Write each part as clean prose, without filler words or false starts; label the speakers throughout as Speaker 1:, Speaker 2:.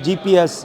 Speaker 1: GPS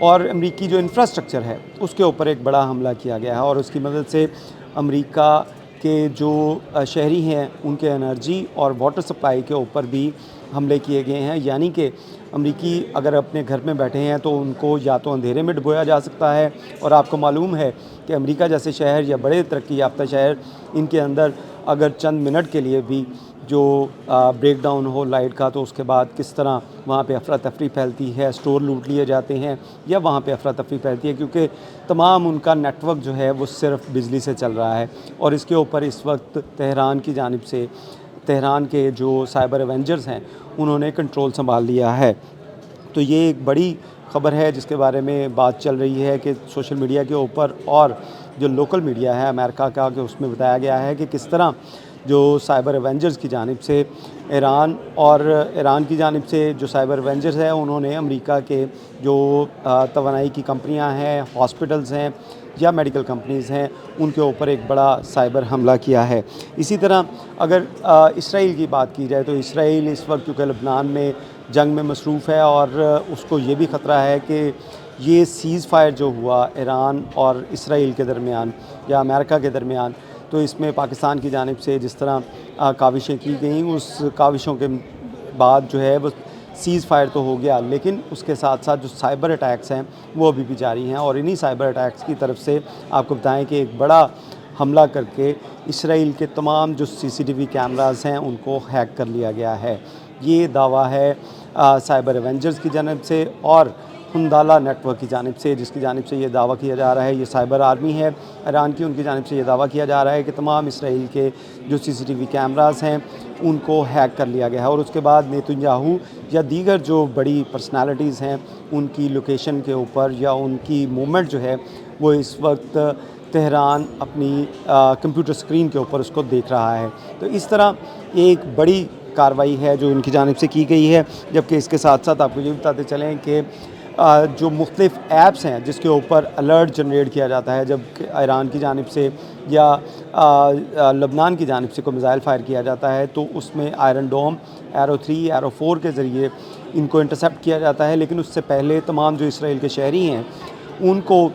Speaker 1: اور امریکی جو انفراسٹرکچر ہے اس کے اوپر ایک بڑا حملہ کیا گیا ہے، اور اس کی مدد سے امریکہ کے جو شہری ہیں ان کے انرجی اور واٹر سپلائی کے اوپر بھی حملے کیے گئے ہیں، یعنی کہ امریکی اگر اپنے گھر میں بیٹھے ہیں تو ان کو یا تو اندھیرے میں ڈبویا جا سکتا ہے، اور آپ کو معلوم ہے کہ امریکہ جیسے شہر یا بڑے ترقی یافتہ شہر، ان کے اندر اگر چند منٹ کے لیے بھی جو بریک ڈاؤن ہو لائٹ کا تو اس کے بعد کس طرح وہاں پہ افراتفری پھیلتی ہے، اسٹور لوٹ لیے جاتے ہیں یا وہاں پہ افراتفری پھیلتی ہے، کیونکہ تمام ان کا نیٹ ورک جو ہے وہ صرف بجلی سے چل رہا ہے۔ اور اس کے اوپر اس وقت تہران کی جانب سے، تہران کے جو سائبر ایونجرز ہیں انہوں نے کنٹرول سنبھال لیا ہے۔ تو یہ ایک بڑی خبر ہے جس کے بارے میں بات چل رہی ہے کہ سوشل میڈیا کے اوپر اور جو لوکل میڈیا ہے امریکہ کا، کہ اس میں بتایا گیا ہے کہ کس طرح جو سائبر ایونجرز کی جانب سے ایران کی جانب سے جو سائبر ایونجرز ہیں انہوں نے امریکہ کے جو توانائی کی کمپنیاں ہیں، ہاسپٹلز ہیں یا میڈیکل کمپنیز ہیں، ان کے اوپر ایک بڑا سائبر حملہ کیا ہے۔ اسی طرح اگر اسرائیل کی بات کی جائے تو اسرائیل اس وقت کیونکہ لبنان میں جنگ میں مصروف ہے، اور اس کو یہ بھی خطرہ ہے کہ یہ سیز فائر جو ہوا ایران اور اسرائیل کے درمیان یا امریکہ کے درمیان، تو اس میں پاکستان کی جانب سے جس طرح کاوشیں کی گئیں، اس کاوشوں کے بعد جو ہے وہ سیز فائر تو ہو گیا، لیکن اس کے ساتھ ساتھ جو سائبر اٹیکس ہیں وہ ابھی بھی جاری ہیں، اور انہی سائبر اٹیکس کی طرف سے آپ کو بتائیں کہ ایک بڑا حملہ کر کے اسرائیل کے تمام جو CCTV کیمراز ہیں ان کو ہیک کر لیا گیا ہے۔ یہ دعویٰ ہے سائبر ایونجرز کی جانب سے اور ہندالہ نیٹ ورک کی جانب سے، جس کی جانب سے یہ دعویٰ کیا جا رہا ہے، یہ سائبر آرمی ہے ایران کی، ان کی جانب سے یہ دعویٰ کیا جا رہا ہے کہ تمام اسرائیل کے جو CCTV کیمراز ہیں ان کو ہیک کر لیا گیا ہے، اور اس کے بعد نیتن یاہو یا دیگر جو بڑی پرسنالٹیز ہیں ان کی لوکیشن کے اوپر یا ان کی موومنٹ جو ہے وہ اس وقت تہران اپنی کمپیوٹر اسکرین کے اوپر اس کو دیکھ رہا ہے۔ تو اس طرح ایک بڑی کارروائی ہے جو ان کی جانب سے کی گئی ہے، جبکہ اس کے ساتھ ساتھ آپ کو یہ بتاتے چلیں کہ جو مختلف ایپس ہیں جس کے اوپر الرٹ جنریٹ کیا جاتا ہے جب ایران کی جانب سے یا لبنان کی جانب سے کوئی میزائل فائر کیا جاتا ہے، تو اس میں آئرن ڈوم، ایرو 3، ایرو 4 کے ذریعے ان کو انٹرسیپٹ کیا جاتا ہے، لیکن اس سے پہلے تمام جو اسرائیل کے شہری ہیں ان کو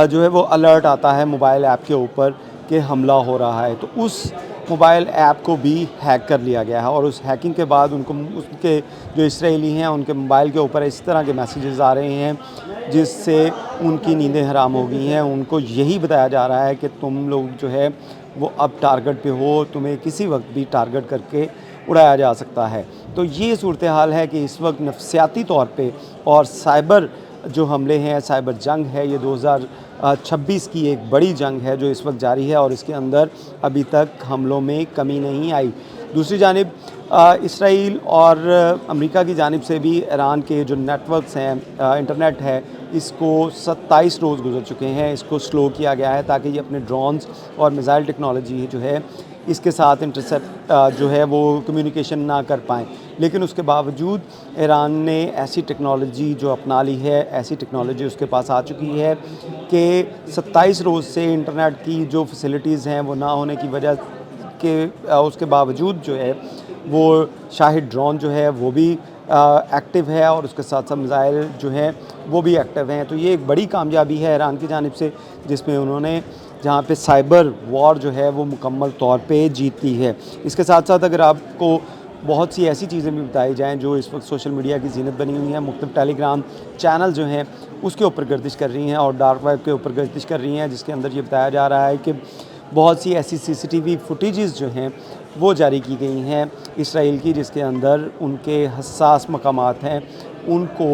Speaker 1: جو ہے وہ الرٹ آتا ہے موبائل ایپ کے اوپر کہ حملہ ہو رہا ہے، تو اس موبائل ایپ کو بھی ہیک کر لیا گیا ہے، اور اس ہیکنگ کے بعد ان کو اس کے جو اسرائیلی ہیں ان کے موبائل کے اوپر اس طرح کے میسیجز آ رہے ہیں جس سے ان کی نیندیں حرام ہو گئی ہیں۔ ان کو یہی بتایا جا رہا ہے کہ تم لوگ جو ہے وہ اب ٹارگٹ پہ ہو، تمہیں کسی وقت بھی ٹارگٹ کر کے اڑایا جا سکتا ہے۔ تو یہ صورتحال ہے کہ اس وقت نفسیاتی طور پہ اور سائبر جو حملے ہیں، سائبر جنگ ہے، یہ 2026 کی ایک بڑی جنگ ہے جو اس وقت جاری ہے، اور اس کے اندر ابھی تک حملوں میں کمی نہیں آئی۔ دوسری جانب اسرائیل اور امریکہ کی جانب سے بھی ایران کے جو نیٹ ورکس ہیں، انٹرنیٹ ہے، اس کو 27 روز گزر چکے ہیں، اس کو سلو کیا گیا ہے تاکہ یہ اپنے ڈرونز اور میزائل ٹیکنالوجی جو ہے اس کے ساتھ انٹرسیپٹ جو ہے وہ کمیونیکیشن نہ کر پائیں، لیکن اس کے باوجود ایران نے ایسی ٹیکنالوجی جو اپنا لی ہے، ایسی ٹیکنالوجی اس کے پاس آ چکی ہے کہ 27 روز سے انٹرنیٹ کی جو فیسلٹیز ہیں وہ نہ ہونے کی وجہ کے اس کے باوجود جو ہے وہ شاہد ڈرون جو ہے وہ بھی ایکٹیو ہے، اور اس کے ساتھ ساتھ میزائل جو ہیں وہ بھی ایکٹیو ہیں۔ تو یہ ایک بڑی کامیابی ہے ایران کی جانب سے، جس میں انہوں نے جہاں پہ سائبر وار جو ہے وہ مکمل طور پہ جیت لی ہے۔ اس کے ساتھ ساتھ اگر آپ کو بہت سی ایسی چیزیں بھی بتائی جائیں جو اس وقت سوشل میڈیا کی زینت بنی ہوئی ہیں، مختلف ٹیلی گرام چینل جو ہیں اس کے اوپر گردش کر رہی ہیں اور ڈارک ویب کے اوپر گردش کر رہی ہیں، جس کے اندر یہ بتایا جا رہا ہے کہ بہت سی ایسی CCTV فوٹیجز جو ہیں وہ جاری کی گئی ہیں اسرائیل کی، جس کے اندر ان کے حساس مقامات ہیں، ان کو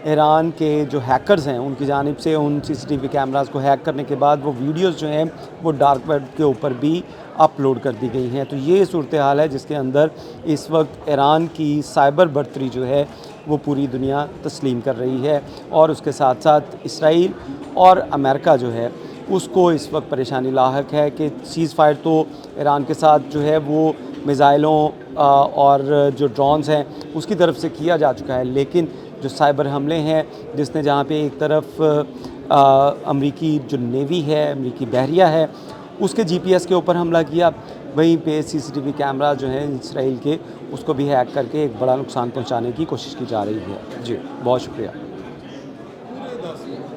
Speaker 1: ایران کے جو ہیکرز ہیں ان کی جانب سے ان CCTV کیمراز کو ہیک کرنے کے بعد وہ ویڈیوز جو ہیں وہ ڈارک ویب کے اوپر بھی اپلوڈ کر دی گئی ہیں۔ تو یہ صورتحال ہے جس کے اندر اس وقت ایران کی سائبر برتری جو ہے وہ پوری دنیا تسلیم کر رہی ہے، اور اس کے ساتھ ساتھ اسرائیل اور امریکہ جو ہے اس کو اس وقت پریشانی لاحق ہے کہ سیز فائر تو ایران کے ساتھ جو ہے وہ میزائلوں اور جو ڈرونز ہیں اس کی طرف سے کیا جا چکا ہے، لیکن جو سائبر حملے ہیں جس نے جہاں پہ ایک طرف امریکی جو نیوی ہے، امریکی بحریہ ہے، اس کے GPS کے اوپر حملہ کیا، وہیں پہ CCTV کیمرہ جو ہیں اسرائیل کے اس کو بھی ہیک کر کے ایک بڑا نقصان پہنچانے کی کوشش کی جا رہی ہے۔ جی بہت شکریہ۔